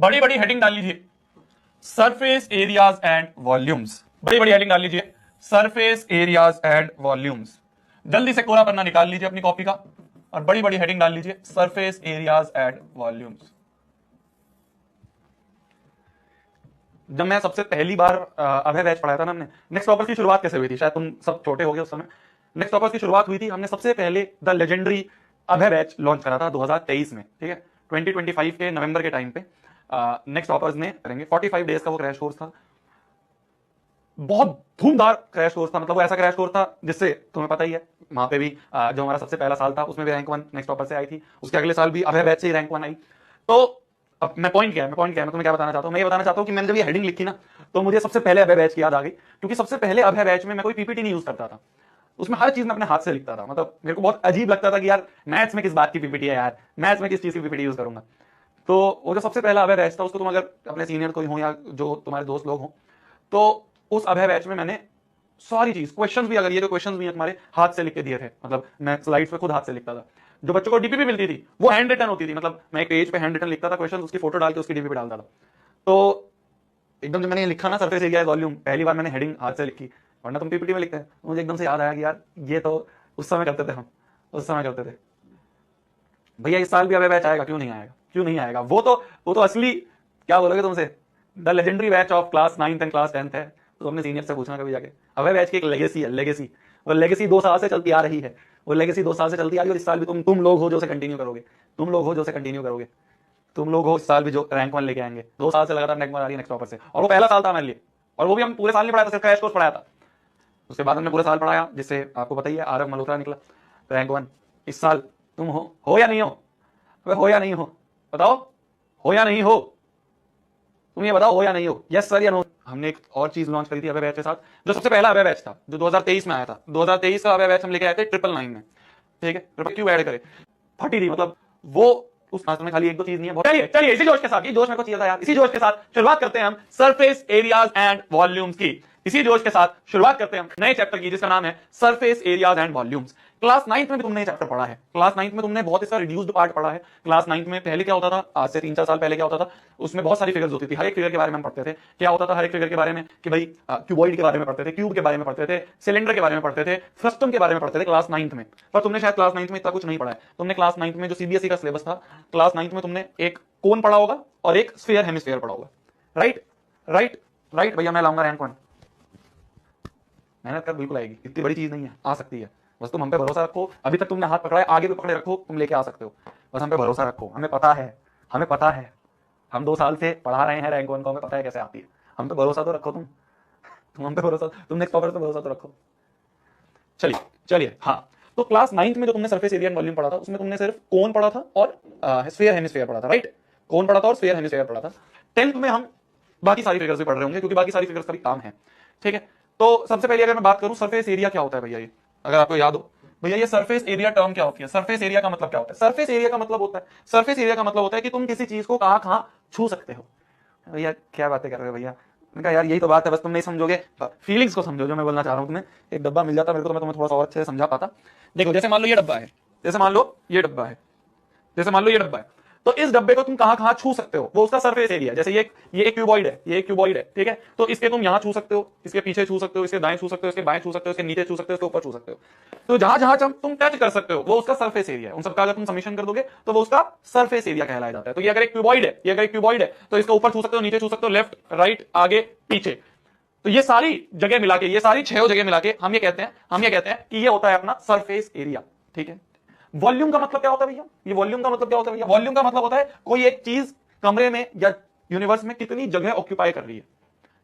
बड़ी बड़ी हेडिंग डाल लीजिए, सरफेस एरियाज एंड वॉल्यूम्स। बड़ी बड़ी हेडिंग डाल लीजिए, सरफेस एरियाज एंड वॉल्यूम्स। जल्दी से कोरा पन्ना निकाल लीजिए अपनी कॉपी का और बड़ी बड़ी हेडिंग डाल लीजिए, सरफेस एरियाज एंड वॉल्यूम्स। जब मैं सबसे पहली बार अभय बैच पढ़ाया था ना हमने, नेक्स्ट टॉपर्स की शुरुआत कैसे हुई थी, शायद तुम सब छोटे हो गए उस समय। नेक्स्ट टॉपर्स की शुरुआत हुई थी, हमने सबसे पहले the legendary Abhay batch launch करा था 2023 में, ठीक है। 2025 के नवंबर के टाइम पे नेक्स्ट टॉपर्स ने करेंगे 45 डेज का वो क्रैश कोर्स था। बहुत धूमधार क्रैश कोर्स था, मतलब वो ऐसा क्रैश कोर्स था जिससे तुम्हें पता ही है, वहां पे भी जो हमारा सबसे पहला साल था उसमें भी रैंक 1 नेक्स्ट टॉपर से आई थी, उसके अगले साल भी अभय बैच से ही रैंक 1 आई। तो अब मैं पॉइंट क्या है, मैं तुम्हें क्या बताना चाहता हूं, मैं ये बताना चाहता हूं कि मैंने जब ये हेडिंग लिखी ना, तो मुझे सबसे पहले अभय बैच की याद आ गई, क्योंकि सबसे पहले अभय बैच में मैं कोई पीपीटी नहीं यूज करता था, उसमें हर चीज मैं अपने हाथ से लिखता था। मतलब मेरे को बहुत अजीब लगता था कि यार मैथ्स में किस बात की पीपीटी है यार, मैथ्स में किस चीज की पीपीटी यूज करूंगा। तो वो जो सबसे पहला अभय बैच था, उसको तुम अगर अपने सीनियर कोई हो या जो तुम्हारे दोस्त लोग हो, तो उस अभय बैच में मैंने सारी चीज, क्वेश्चंस भी, अगर ये जो क्वेश्चंस भी तुम्हारे हाथ से लिख के दिए थे, मतलब मैं स्लाइड्स पे खुद हाथ से लिखता था। जो बच्चों को डीपीपी मिलती थी वो हैंड रिटन होती थी, मतलब मैं एक पेज पे हैंड रिटन लिखता था क्वेश्चन, उसकी फोटो डाल के उसकी डीपीपी डालता था। तो एकदम जब मैंने लिखा ना सरफेस एरिया वॉल्यूम, पहली बार मैंने हेडिंग हाथ से लिखी, वरना तुम पीपीटी में लिखते हैं, मुझे एकदम से याद आया कि यार ये तो उस समय करते थे हम, उस समय करते थे। भैया इस साल भी अभय बैच आएगा, क्यों नहीं आएगा, क्यों नहीं आएगा? वो तो असली, क्या बोलोगे तुमसे, the legendary batch of class 9th and class 10th है। तो अपने सीनियर से पूछना कभी जाके, अभय बैच की एक लेगेसी है, लेगेसी। और लेगेसी 2 साल से चलती आ रही है, वो लेगेसी 2 साल से चलती आ रही है, और इस साल भी तुम लोग हो जो उसे कंटिन्यू करोगे, तुम लोग हो जो उसे कंटिन्यू करोगे, तुम लोग हो इस साल भी जो रैंक 1 लेके आएंगे। 2 साल से लगातार रैंक 1 आ रही है नेक्स्ट टॉपर से, और वो पहला साल था हमारे लिए, और वो भी हम पूरे साल नहीं पढ़ाया था, सिर्फ क्रैश कोर्स पढ़ाया था। उसके बाद हमने पूरे साल पढ़ाया, जिससे आपको पता ही है आरव मल्होत्रा निकला रैंक 1। इस साल तुम हो या नहीं हो? हो या नहीं हो, बताओ, हो या नहीं हो? तुम ये बताओ, हो या नहीं हो, यस सर या नो? हमने एक और चीज लॉन्च करी थी अभय बैच के साथ, जो सबसे पहला अभय बैच था, जो 2023 में आया था। 2023 का अभय बैच हम लेके आए थे 999 में, ठीक है। ट्रिपल क्यों ऐड करे, फटी थी, मतलब वो उस में खाली 1-2 चीज नहीं है। चलिए चलिए, इसी जोश के साथ, ये जोश मेरे को चाहिए था यार, इसी जोश के साथ शुरुआत करते हैं हम सरफेस एरियाज एंड वॉल्यूम्स की। इसी जोश के साथ शुरुआत करते हैं हम नए चैप्टर की, जिसका नाम है surface areas and volumes. Class 9th में भी तुमने ये चैप्टर पढ़ा है, क्लास 9th में तुमने बहुत इसका रिड्यूस्ड पार्ट पढ़ा है। क्लास 9th में पहले क्या होता था, आज से 3-4 साल पहले क्या होता था, उसमें बहुत सारी फिगर्स होती थी, हर एक फिगर के बारे में हम पढ़ते थे। क्या होता था हर एक फिगर के बारे में, कि भाई क्यूबॉइड के बारे में पढ़ते थे, क्यूब के बारे में पढ़ते थे, सिलेंडर के बारे में पढ़ते थे, फ्रस्टम के बारे में पढ़ते थे क्लास 9th में। पर तुमने शायद क्लास 9th में इतना कुछ नहीं पढ़ा है। तुमने क्लास 9th में जो सीबीएसई का सिलेबस था, क्लास 9th में तुमने एक कोन पढ़ा होगा और एक स्फीयर हेमिस्फीयर पढ़ा होगा। राइट राइट राइट भैया, मैं लाऊंगा रैंक 1। मेहनत कर, बिल्कुल आएगी, इतनी बड़ी चीज नहीं है, आ सकती है। बस तुम हम पे भरोसा रखो, अभी तक तुमने हाथ पकड़ा है, आगे भी पकड़े रखो, तुम लेके आ सकते हो। बस हम पे भरोसा रखो, हमें पता है, हमें पता है, हम 2 साल से पढ़ा रहे हैं रैंक 1 को, हमें पता है कैसे आती है। हम पे भरोसा तो रखो, तुम हम पे भरोसा, तुम नेक्स्ट टॉपर पे भरोसा तो रखो। चलिए चलिए, हाँ। तो क्लास 9th में जो तुमने सरफेस एरिया एंड वॉल्यूम पढ़ा था, उसमें तुमने सिर्फ कोन पढ़ा था और स्फीयर हेमिस्फीयर पढ़ा था, राइट? कोन पढ़ा था और स्फीयर हेमिस्फीयर पढ़ा था। 10th में हम बाकी सारी फिगर्स भी पढ़ रहे होंगे, क्योंकि बाकी सारी फिगर्स का भी काम है, ठीक है। तो सबसे पहले अगर मैं बात करूं सरफेस एरिया क्या होता है भैया, ये अगर आपको याद हो भैया, ये सरफेस एरिया टर्म क्या होती है, सरफेस एरिया का मतलब क्या होता है? सरफेस एरिया का मतलब होता है, सरफेस एरिया का मतलब होता है कि तुम किसी चीज को कहां कहां छू सकते हो। भैया क्या बातें कर रहे हो भैया, मैंने कहा यार यही तो बात है, बस तुम नहीं समझोगे, फीलिंग्स को समझो जो मैं बोलना चाह रहा हूं तुम्हें। एक डब्बा मिल जाता मेरे को तो मैं तुम्हें थोड़ा सा और अच्छे से समझा पाता। देखो, जैसे मान लो ये डब्बा है, जैसे मान लो ये डब्बा है, जैसे मान लो ये डब्बा है, तो इस डब्बे को तुम कहां कहां छू सकते हो, वो उसका सरफेस एरिया। जैसे ये एक क्यूबॉइड है, ये एक क्यूबॉइड है, ठीक है। तो इसके तुम यहां छू सकते हो, इसके पीछे छू सकते हो, इसके दाएं छू सकते हो, इसके बाएं छू सकते हो, इसके नीचे छू सकते हो, इसके ऊपर छू सकते हो। तो जहां जहां तुम टच कर सकते हो वो उसका सरफेस एरिया है। उन सबका अगर तुम समीशन कर दोगे तो वो उसका सरफेस एरिया कहलाया जाता है। तो ये अगर एक क्यूबॉइड है, ये अगर एक क्यूबॉइड है, तो इसका ऊपर छू सकते हो, नीचे छू सकते हो, लेफ्ट राइट आगे पीछे। तो ये सारी जगह मिला के, ये सारी 6 जगह मिला के हम ये कहते हैं कि ये होता है अपना सरफेस एरिया, ठीक है। वॉल्यूम का मतलब क्या होता है भैया, ये वॉल्यूम का मतलब क्या होता है भैया? वॉल्यूम का मतलब होता है कोई एक चीज कमरे में या यूनिवर्स में कितनी जगह ऑक्यूपाई कर रही है।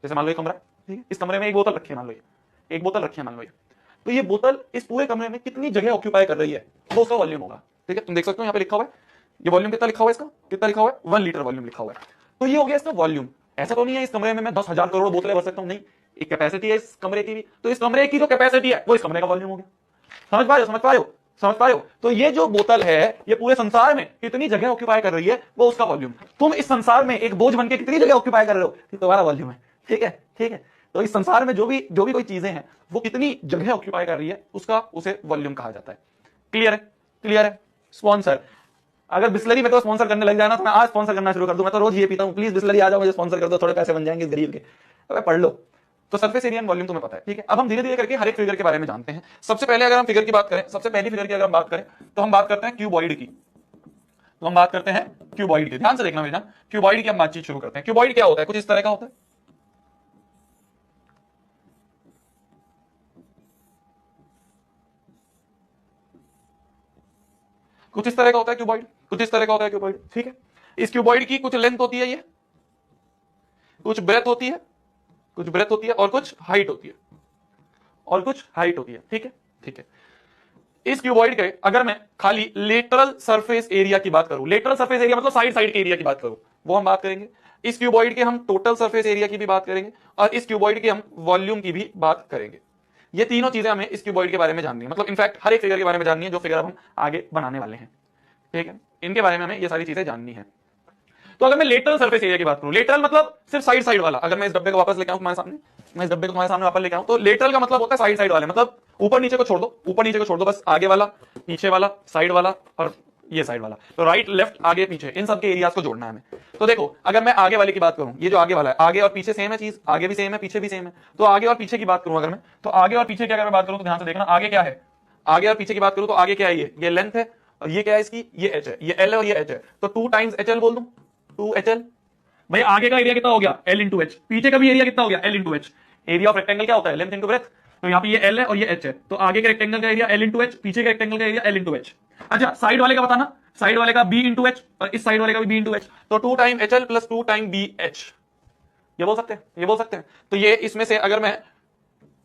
जैसे मान लो ये कमरा, ठीक है, इस कमरे में एक बोतल रखी है, मान लो ये एक बोतल रखी है, मान लो ये, तो ये बोतल इस पूरे कमरे में कितनी जगह ऑक्यूपाई कर रही है, वो उसका वॉल्यूम होगा, ठीक है। तुम देख सकते हो यहाँ पे लिखा हुआ है, ये वॉल्यूम कितना लिखा हुआ है, इसका कितना लिखा हुआ है, 1 लीटर वॉल्यूम लिखा हुआ है। तो ये हो गया इसका वॉल्यूम। ऐसा तो नहीं है इस कमरे में मैं 10,000 करोड़ बोतलें भर सकता हूं, नहीं, एक कैपेसिटी है इस कमरे की भी, तो इस कमरे की जो कैपेसिटी है वो इस कमरे का वॉल्यूम हो गया। समझ पा रहे हो, समझ पा रहे हो, समझ पा रहे हो? तो ये जो बोतल है, ये पूरे संसार में कितनी जगह ऑक्यूपाई कर रही है, वो उसका वॉल्यूम। तुम इस संसार में एक बोझ बन के कितनी जगह ऑक्यूपाई कर रहे हो, ये तुम्हारा वॉल्यूम है, ठीक है, ठीक है। तो इस संसार में जो भी कोई चीजें हैं, वो कितनी जगह ऑक्यूपाई कर रही है, उसे वॉल्यूम कहा जाता है। क्लियर है, क्लियर है? स्पॉन्सर, अगर बिस्लरी में तो स्पॉन्सर करने लग जाए ना तो मैं आज स्पॉन्सर करना शुरू कर दूं। मैं तो रोज ये पीता हूं, प्लीज बिस्लरी आ जाओ, मुझे स्पॉन्सर कर दो, थोड़े पैसे बन जाएंगे इस गरीब के। अबे पढ़ लो। तो सरफेस एरिया एंड वॉल्यूम तुम्हें पता है, ठीक है। अब हम धीरे धीरे करके हर एक फिगर के बारे में जानते हैं। सबसे पहले अगर हम फिगर की बात करें, सबसे पहली फिगर की अगर हम बात करें तो हम बात करते हैं क्यूबॉइड की। तो हम बात करते हैं क्यूबॉइड की। ध्यान से देखना मेरे जान, क्यूबॉइड की हम बातचीत शुरू करते हैं। क्यूबॉइड क्या होता है? कुछ इस तरह का होता है। कुछ इस तरह का होता है क्यूबॉइड, कुछ इस तरह का होता है क्यूबॉइड, ठीक है। इस क्यूबॉइड की कुछ लेंथ होती है, ये कुछ ब्रेथ होती है, कुछ ब्रेथ होती है और कुछ हाइट होती है, और कुछ हाइट होती है, ठीक है, ठीक है। इस क्यूबॉइड के अगर मैं खाली लेटरल सरफेस एरिया की बात करूं, लेटरल सरफेस एरिया मतलब साइड साइड के एरिया की बात करूं, वो हम बात करेंगे। इस क्यूबॉइड के हम टोटल सरफेस एरिया की भी बात करेंगे, और इस क्यूबॉइड के हम वॉल्यूम की भी बात करेंगे। ये तीनों चीजें हमें इस क्यूबॉइड के बारे में जाननी है, मतलब इनफैक्ट हर एक फिगर के बारे में जाननी है जो फिगर अब हम आगे बनाने वाले हैं, ठीक है। इनके बारे में हमें ये सारी चीजें जाननी है। तो अगर मैं लेटरल सरफेस एरिया की बात करूं, लेटरल मतलब सिर्फ साइड साइड वाला। अगर मैं इस डब्बे को वापस लेके आऊं तुम्हारे सामने, मैं इस डब्बे को तुम्हारे सामने वापस लेके आऊं, तो लेटरल का मतलब होता है साइड साइड वाले, मतलब ऊपर नीचे को छोड़ दो, ऊपर नीचे को छोड़ दो, बस आगे वाला, पीछे वाला, साइड वाला और ये साइड वाला। तो राइट लेफ्ट आगे पीछे इन सब के एरियाज को जोड़ना है हमें। तो देखो अगर मैं आगे वाले की बात करूं, ये जो आगे वाला है, आगे और पीछे सेम है चीज, आगे भी सेम है पीछे भी सेम है। तो आगे और पीछे की बात करूं अगर मैं, तो आगे और पीछे की अगर मैं बात करूं तो ध्यान से देखना, आगे क्या है, आगे और पीछे की बात करूं तो आगे क्या है, ये लेंथ है, और ये क्या है इसकी, ये एच है, ये एल है और ये एच है। तो 2 टाइम्स एच एल बोल दूं, 2 एच एल। भाई आगे का एरिया कितना हो गया, एल इंटू एच, पीछे का भी एरिया कितना हो गया, L into H. Area of rectangle क्या होता है, लेंथ इंटू ब्रेथ। तो यहाँ पे ये एल है और ये एच है, तो आगे के रेक्टेंगल का एरिया एल इंटू एच, पीछे के रेक्टेंगल का एरिया एल इंटू एच। अच्छा साइड वाले का बताना, साइड वाले का बी इंटू एच और इस साइड वाले का भी बी इंटू एच। तो 2 time H L plus 2 time B H, ये बोल सकते हैं, ये बोल सकते हैं। तो ये इसमें से अगर मैं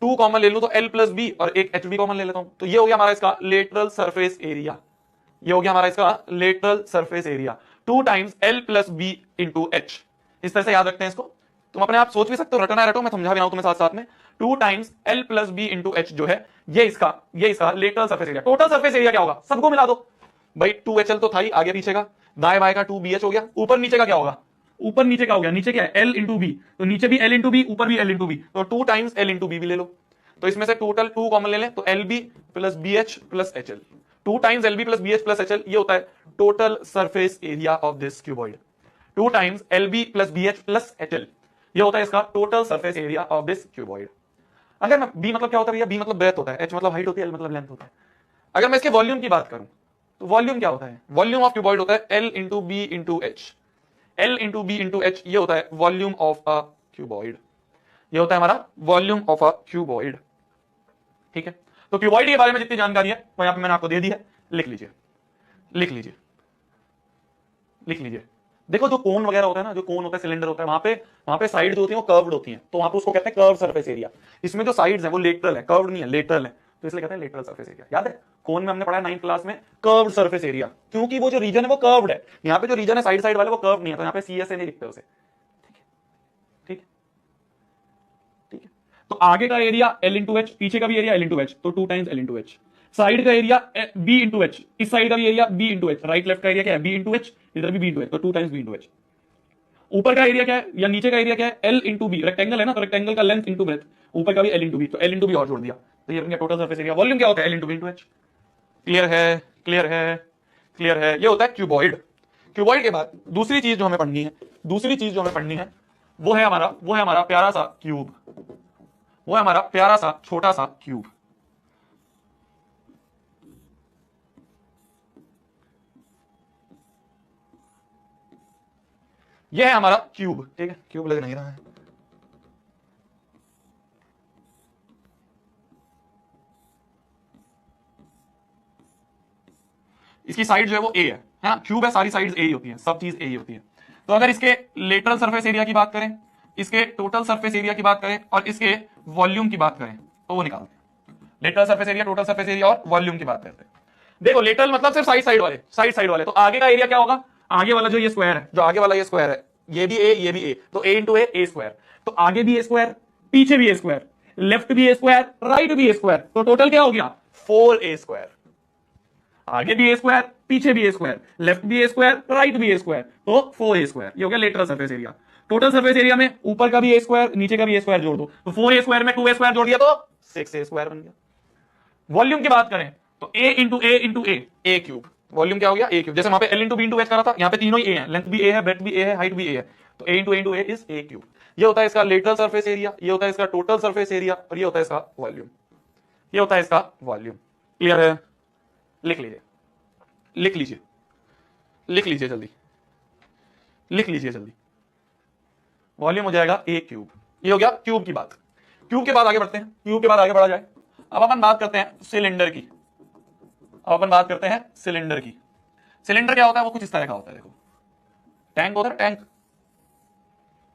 2 कॉमन ले लूं तो एल प्लस बी और एक एच बी कॉमन ले लेता हूं, तो ये हो गया हमारा इसका लेटरल सरफेस एरिया। ये हो गया हमारा इसका lateral surface area, 2 times L plus B into H. इस तरह से याद रखते हैं इसको। तुम अपने आप सोच भी सकते हो, रटना है रटो, मैं समझा भी रहा हूं तुम्हें साथ साथ में। 2 times L plus B into H जो है ये इसका lateral surface area. Total surface area क्या होगा, सबको मिला दो भाई। 2 एच एल तो था ही आगे पीछे का, दाएं बाएं का 2 बी एच हो गया, ऊपर नीचे का क्या होगा, ऊपर नीचे का हो गया, नीचे क्या है एल इंटू बी, तो नीचे भी एल इंटू बी, ऊपर भी एल इंटू बी, तो 2 टाइम्स एल इंटू बी भी ले लो। तो इसमें से टोटल 2 कॉमन ले लें, तो L B plus B H plus H L. 2 times L B plus B H plus H L, ये होता है total surface area of this cuboid. 2 times L B plus B H plus H L, ये होता है इसका total surface area of this cuboid. अगर मैं B मतलब क्या होता है भैया, बी मतलब ब्रेथ होता है, एच मतलब हाइट होती है, एल मतलब लेंथ होता है। अगर मैं इसके वॉल्यूम की बात करूं तो वॉल्यूम क्या होता है, वॉल्यूम ऑफ क्यूबॉइड होता है L into B into H. L into B into H, ये होता है वॉल्यूम ऑफ अ क्यूबॉइड, ये होता है हमारा वॉल्यूम ऑफ अ क्यूबॉइड, ठीक है। तो क्यूबॉइड के बारे में जितनी जानकारी है वो यहां पे मैंने आपको दे दी है, लिख लीजिए, लिख लीजिए, लिख लीजिए। देखो जो कोन वगैरह होता है ना, जो कोन होता है, सिलेंडर होता है, वहां पे साइड जो होती है वो कर्व्ड होती हैं, तो वहां पे उसको कहते हैं कर्व सरफेस एरिया। इसमें जो साइड्स है वो लेटरल है, कर्व्ड नहीं है, लेटरल है, तो इसलिए कहते हैं लेटरल सरफेस एरिया। याद है कोन में हमने पढ़ा है 9th क्लास में कर्व्ड सरफेस एरिया, क्योंकि वो जो रीजन है वो कर्व्ड है। यहाँ पे जो रीजन है साइड साइड वाले वो कर्व नहीं है, तो यहाँ पे सीएसए नहीं लिखते उसे, ठीक है, ठीक है। तो आगे का एरिया एल इंटू एच, पीछे का भी एरिया एल इंटू एच, तो 2 times L into H. Side का एरिया बी इंटू एच, इस साइड का भी area B into H, right left का एरिया क्या है बी इंटू एच, इधर भी बी इंटू एच, तो 2 टाइम्स बी इंटू एच। ऊपर का एरिया क्या है या नीचे का एरिया क्या है, एल इंटू बी, रेक्टेंगल है ना, तो रेक्टेंगल का लेंथ इंटू ब्रेथ, ऊपर का भी एल इंटू बी, तो एल इंटू बी और जोड़ दिया, तो ये बन गया टोटल सरफेस एरिया। वॉल्यूम क्या होता है, L into B into H. Clear है, क्लियर है, क्लियर है। ये होता है क्यूबॉइड। क्यूबॉइड के बाद दूसरी चीज जो हमें पढ़नी है, दूसरी चीज जो हमें पढ़नी है वो है हमारा प्यारा सा क्यूब, वो है हमारा प्यारा सा छोटा सा क्यूब। यह है हमारा क्यूब, ठीक है, क्यूब लग नहीं रहा है, इसकी साइड जो है वो ए है, हाँ क्यूब है, सारी साइड्स ए ही होती हैं, सब चीज ए ही होती है। तो अगर इसके लेटरल सरफेस एरिया की बात करें, इसके टोटल सरफेस एरिया की बात करें और इसके वॉल्यूम की बात करें, तो वो निकालते हैं। Lateral surface area, total surface area और वॉल्यूम की बात करते हैं। देखो लेटरल मतलब सिर्फ साइड साइड वाले, साइड साइड वाले, तो आगे का एरिया क्या होगा, आगे वाला जो ये स्क्वायर है, जो आगे वाला ये स्क्वायर है, ये भी ए, ये भी ए, तो ए इंटू ए स्क्वायर, तो आगे भी ए स्क्वायर, पीछे भी ए स्क्वायर, लेफ्ट भी ए स्क्वायर, राइट भी ए स्क्वायर, तो टोटल क्या हो गया 4a स्क्वायर। आगे भी ए स्क्वायर, पीछे भी ए स्क्वायर, लेफ्ट भी ए स्क्वायर, राइट भी ए स्क्वायर, तो 4a स्क्वायर। ये हो गया lateral surface area. Total surface area में ऊपर का भी ए स्क्वायर, नीचे का भी ए स्क्वायर जोड़ दो, तो 4a स्क्वायर में 2a स्क्वायर जोड़ दिया तो 6a स्क्वायर बन गया। वॉल्यूम की बात करें तो a into A into A cube, volume क्या हो गया, ए क्यूब। जैसे वहां पे L into B into H करा था, यहाँ पे तीनों ही ए है, लेंथ भी ए है, ब्रेड्थ भी ए है, हाइट भी ए है, तो a into a is a cube. ये होता है इसका लेटरल सरफेस एरिया, ये होता है इसका टोटल सरफेस एरिया, और ये होता है इसका वॉल्यूम, ये होता है इसका वॉल्यूम। क्लियर है? लिख लीजिए, लिख लीजिए, लिख लीजिए जल्दी, लिख लीजिए जल्दी। वॉल्यूम हो जाएगा ए क्यूब। ये हो गया क्यूब की बात। क्यूब के बाद आगे बढ़ते हैं, क्यूब के बाद आगे बढ़ा जाए। अब अपन बात करते हैं सिलेंडर की। अब अपन बात करते हैं सिलेंडर की। सिलेंडर क्या होता है, वो कुछ इस तरह का होता है, देखो टैंक होता है, टैंक,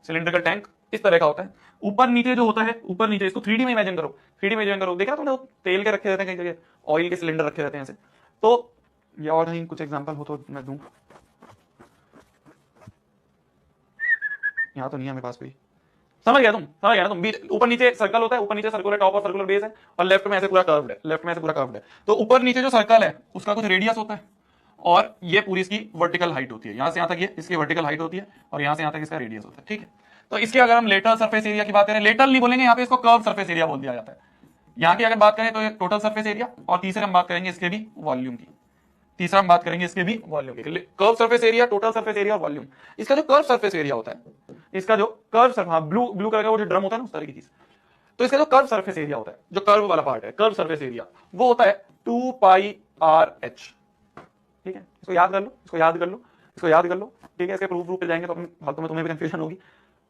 सिलेंडर का टैंक इस तरह का होता है। ऊपर नीचे जो होता है, ऊपर नीचे, इसको 3D में इमेजिन करो, 3D में इमेजिन करो। देखा तुमने तेल के रखे रहते हैं कई जगह, ऑयल के सिलेंडर रखे रहते हैं ऐसे। तो ये और नहीं कुछ एग्जांपल हो तो मैं दूं, यहां तो नहीं है मेरे पास कोई। समझ गया तुम, समझ गया ना तुम। बीच ऊपर नीचे सर्कल होता है, ऊपर नीचे सर्कुलर टॉप और सर्कुलर बेस है, और लेफ्ट में ऐसे पूरा कर्व्ड है, लेफ्ट में ऐसे पूरा कर्व्ड है। तो ऊपर नीचे जो सर्कल है उसका कुछ रेडियस होता है, और ये पूरी इसकी वर्टिकल हाइट होती है, यहां से यहां तक ये इसकी वर्टिकल हाइट होती है, और यहां से यहां तक इसका रेडियस होता है, ठीक है। तो इसकी अगर हम लेटरल सरफेस एरिया की बात करें, लेटरल नहीं बोलेंगे, यहाँ पे इसको कर्व सरफेस एरिया बोल दिया जाता है। यहाँ की अगर बात करें तो ये टोटल सरफेस एरिया, और तीसरे हम बात करेंगे इसके भी वॉल्यूम की, तीसरा हम बात करेंगे इसके भी वॉल्यूम की। Curve surface area, total surface area और वॉल्यूम। इसका जो कर्व सरफेस एरिया होता है, इसका जो कर्व, हाँ ब्लू ब्लू कलर का वो जो ड्रम होता है ना, उस तरह की चीज। तो इसका जो कर्व सरफेस एरिया होता है, जो कर्व वाला पार्ट है, कर्व सरफेस एरिया, वो होता है 2 पाई आर एच। ठीक है, इसको याद कर लो, इसको याद कर लो, इसको याद कर लो, ठीक है। इसके प्रूफ पे जाएंगे तो फालतू में तुम्हें भी कंफ्यूजन होगी।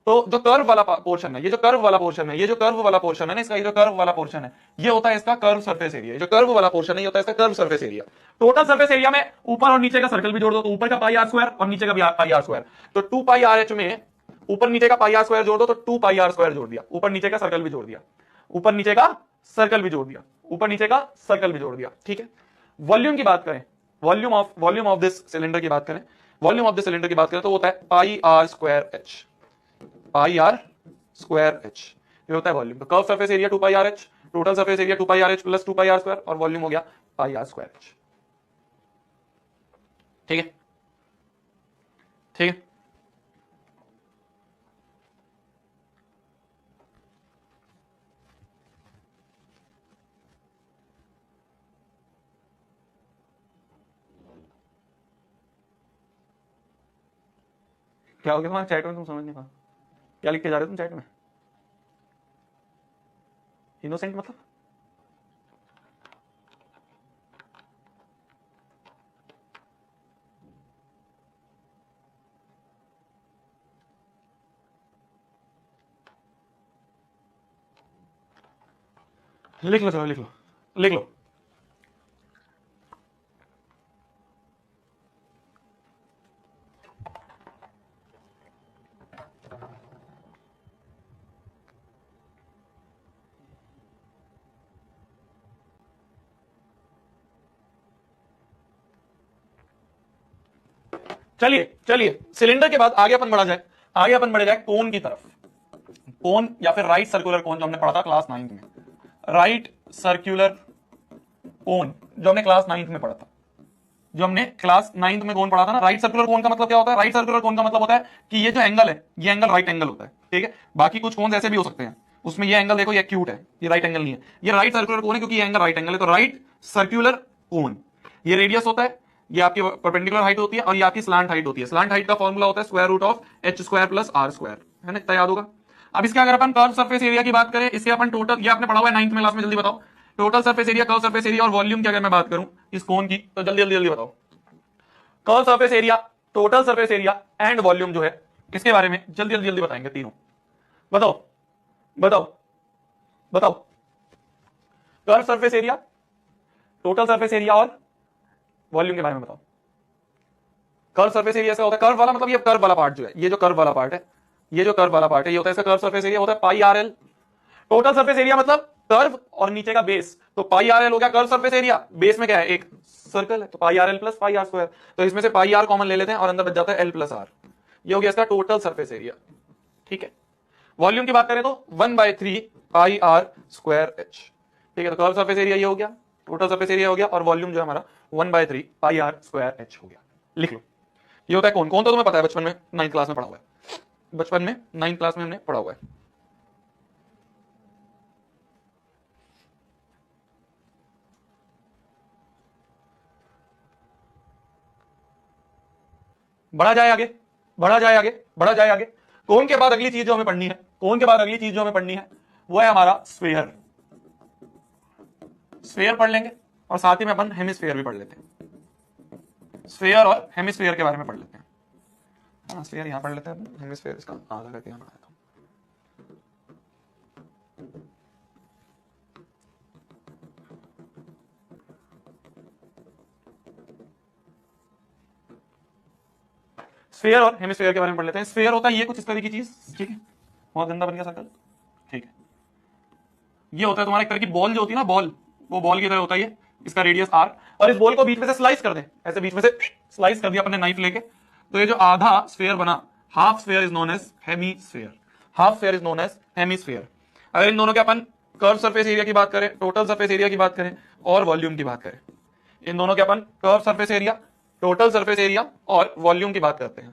तो जो कर्व वाला पोर्शन है, ये जो कर्व वाला पोर्शन है, ये जो कर्व वाला पोर्शन है ना इसका, ये जो कर्व वाला पोर्शन है, ये होता है इसका कर्व सरफेस एरिया। जो कर्व वाला पोर्शन है, ये होता है इसका curve surface area. Total surface area में ऊपर और नीचे का सर्कल भी जोड़ दो, तो ऊपर का पाई आर स्क्वायर और नीचे का भी पाई आर स्क्वायर। तो 2 पाई आर एच में ऊपर नीचे का पाई आर स्क्वायर जोड़ दो, तो 2 पाई आर स्क्वायर जोड़ दिया, ऊपर नीचे का सर्कल भी जोड़ दिया, ऊपर नीचे का सर्कल भी जोड़ दिया, ऊपर नीचे का सर्कल भी जोड़ दिया, ठीक है। वॉल्यूम की बात करें, वॉल्यूम ऑफ दिस सिलेंडर की बात करें, वॉल्यूम ऑफ दिस सिलेंडर की बात करें, तो होता है pi r square h, pi r square h, ये होता है वॉल्यूम। तो curve surface area 2 pi r h, total surface area 2 pi r h plus 2 pi r square, और वॉल्यूम हो गया पाई आर स्क्वायर एच, ठीक है, ठीक है। क्या हो गया तुम्हारे चैट में, तुम समझ नहीं पा, क्या लिख के जा रहे हो तुम चैट में? इनोसेंट मतलब? लिख लो, चलो लिख लो, लिख लो। चलिए चलिए, सिलेंडर के बाद आगे अपन बढ़ा जाए, आगे अपन बढ़े जाए कोन की तरफ। कोन या फिर राइट सर्कुलर कोन, जो हमने पढ़ा था क्लास 9th में, राइट सर्कुलर कोन जो हमने क्लास 9th में पढ़ा था, जो हमने क्लास 9th में कोन पढ़ा था ना। राइट सर्कुलर कोन का मतलब क्या होता है? राइट सर्कुलर कोन का मतलब होता है कि ये जो एंगल है, ये एंगल राइट एंगल होता है, ठीक है। बाकी कुछ कोन ऐसे भी हो सकते हैं, उसमें ये एंगल देखो, ये एक्यूट है, ये राइट एंगल नहीं है, ये राइट सर्कुलर कोन है क्योंकि ये एंगल राइट एंगल है। तो राइट सर्कुलर कोन, ये रेडियस होता है, ये आपकी परपेंडिकुलर हाइट होती है, और ये आपकी स्लांट हाइट होती है। स्लांट हाइट का फॉर्मूला होता है square root of H square plus R square, है ना, इतना याद होगा। अब इसके अगर अपन कर्व सरफेस एरिया की बात करें, इसके अपन टोटल, ये आपने पढ़ा हुआ है 9th में क्लास में, जल्दी बताओ। Total surface area, curve surface area और वॉल्यूम की अगर मैं बात करूं इस कोन की, तो जल्दी जल्दी जल्दी बताओ। Curve surface area, total surface area and volume जो है, इसके बारे में जल्दी जल्दी जल्दी बताएंगे तीनों। बताओ बताओ बताओ। Curve surface area, total surface area और वॉल्यूम के बारे में बताओ। कर्व सरफेस एरिया से होता है, कर्व वाला मतलब ये कर्व वाला पार्ट जो है, ये जो कर्व वाला पार्ट है, ये जो कर्व वाला पार्ट है, ये होता है इसका कर्व सरफेस एरिया, होता है pi r l. Total surface area मतलब कर्व और नीचे का बेस, तो पाई आर एल हो गया कर्व सरफेस एरिया। बेस में क्या है? एक सर्कल है, तो pi r l plus pi r square. तो इसमें से पाई आर कॉमन ले लेते हैं और अंदर बच जाता है एल प्लस आर। ये हो गया इसका टोटल सरफेस एरिया, ठीक है। वॉल्यूम की बात करें तो 1/3 पाई आर स्क्वायर एच, ठीक है। तो कर्व सरफेस एरिया ये हो गया, टोटल सरफेस एरिया हो गया, और वॉल्यूम जो है हमारा 1/3 पाई आर स्क्वायर एच हो गया। लिख लो, ये होता है कौन कौन, तो तुम्हें पता है, बचपन में 9th क्लास में पढ़ा हुआ है, बचपन में 9th क्लास में हमने पढ़ा हुआ है। बढ़ा जाए आगे, बढ़ा जाए आगे, बढ़ा जाए आगे। कोन के बाद अगली चीज जो हमें पढ़नी है, कोन के बाद अगली चीज जो हमें पढ़नी है वो है हमारा स्फीयर। स्फीयर पढ़ लेंगे और साथ ही में अपन हेमिस्फीयर भी पढ़ लेते हैं। स्फीयर और हेमिस्फीयर के बारे में पढ़ लेते हैं। स्फीयर यहां पढ़ लेते हैं, हेमिस्फीयर इसका आधा करके यहां पढ़ा देता हूं। स्फीयर और हेमिस्फीयर के बारे में पढ़ लेते हैं। स्फीयर होता है ये कुछ इस तरह की चीज, ठीक है, बहुत गंदा बन गया सर्कल, ठीक है। ये होता है तुम्हारा एक तरह की बॉल जो होती है ना, बॉल, वो बॉल की तरह होता है ये, इसका रेडियस आर, और इस बॉल को बीच में से स्लाइस कर दें, ऐसे बीच में से स्लाइस कर दिया अपने नाइफ लेके, तो ये जो आधा स्फीयर बना, half sphere is known as hemisphere, half sphere is known as hemisphere. अगर इन दोनों के अपन कर्व सरफेस एरिया की बात करें, टोटल सरफेस एरिया की बात करें और वॉल्यूम की बात करें, इन दोनों के अपन curve surface area, total surface area और वॉल्यूम की बात करते हैं।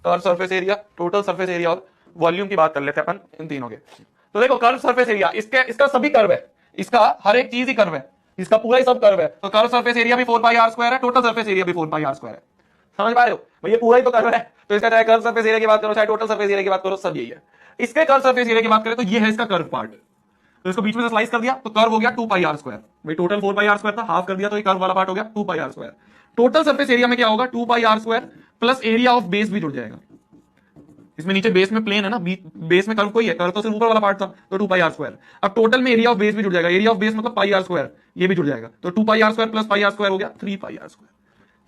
Curve surface area, total surface area और वॉल्यूम की बात कर लेते हैं अपन इन तीनों के। तो देखो कर्व सरफेस एरिया, इसका सभी कर्व है, इसका हर एक चीज ही कर्व है, इसका पूरा ही सब कर्व है। तो कर्व सरफेस एरिया भी 4πr² है, टोटल सरफेस एरिया भी 4πr² है। समझ पा रहे हो भैया, पूरा ही तो कर्व है, तो इसका चाहे कर्व सरफेस एरिया की बात करो चाहे टोटल सरफेस एरिया की बात करो, सब यही है। इसके कर्व सरफेस एरिया की बात करें तो ये है इसका कर्व पार्ट, तो इसको बीच में से स्लाइस कर दिया तो कर्व हो गया 2πr²। भाई टोटल 4πr² था, हाफ कर दिया तो ये कर्व वाला पार्ट हो गया 2πr²। टोटल सरफेस एरिया में क्या होगा, 2πr² plus area of base भी जुड़ जाएगा। इसमें नीचे बेस में प्लेन है ना, बेस में कर्व कोई है, कर्व तो सिर्फ ऊपर वाला पार्ट था, तो 2πr²। अब टोटल में एरिया ऑफ बेस भी जुड़ जाएगा, एरिया ऑफ बेस मतलब πr², ये भी जुड़ जाएगा, तो 2πr² प्लस πr² हो गया 3πr²।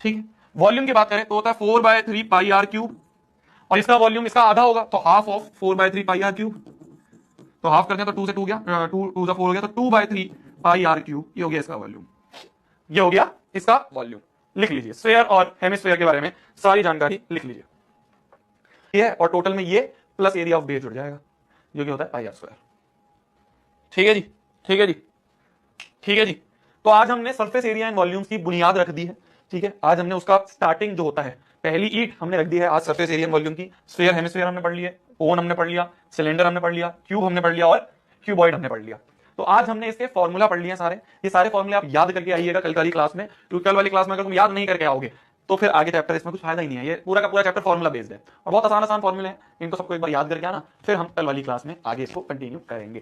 ठीक है। वॉल्यूम की बात करें तो होता है 4/3πr³, और इसका वॉल्यूम इसका आधा होगा, तो हाफ ऑफ 4/3πr³, तो हाफ करते हैं तो 2 से 2 गया, 2 से 4 हो गया, तो 2/3πr³, ये हो गया इसका वॉल्यूम, ये हो गया इसका वॉल्यूम। लिख लीजिए, स्फीयर और हेमिस्फीयर के बारे में सारी जानकारी लिख लीजिए, ये और टोटल में ये प्लस एरिया ऑफ बेस जुड़ जाएगा, जो कि होता है πr²। ठीक है जी, ठीक है जी, ठीक है जी। तो आज हमने सरफेस एरिया एंड वॉल्यूम्स की बुनियाद रख दी है, ठीक है। आज हमने उसका स्टार्टिंग जो होता है, पहली ईंट हमने रख दी है आज सरफेस एरिया एंड वॉल्यूम की। स्फीयर हेमिस्फीयर हमने पढ़ लिया, कोन हमने पढ़ लिया, सिलेंडर हमने पढ़ लिया, क्यूब हमने पढ़ लिया और क्यूबॉइड हमने पढ़ लिया। तो आज हमने इसके फॉर्मूला पढ़ लिए सारे, ये सारे फॉर्मूले आप याद करके आइएगा कल वाली क्लास में, क्योंकि कल वाली क्लास में अगर तुम याद नहीं करके आओगे तो फिर आगे चैप्टर इसमें कुछ फायदा ही नहीं है। ये पूरा का पूरा चैप्टर फॉर्मूला बेस्ड है और बहुत आसान आसान फॉर्मूले हैं, इनको सबको एक बार याद करके आना, फिर हम कल वाली क्लास में आगे इसको कंटिन्यू करेंगे।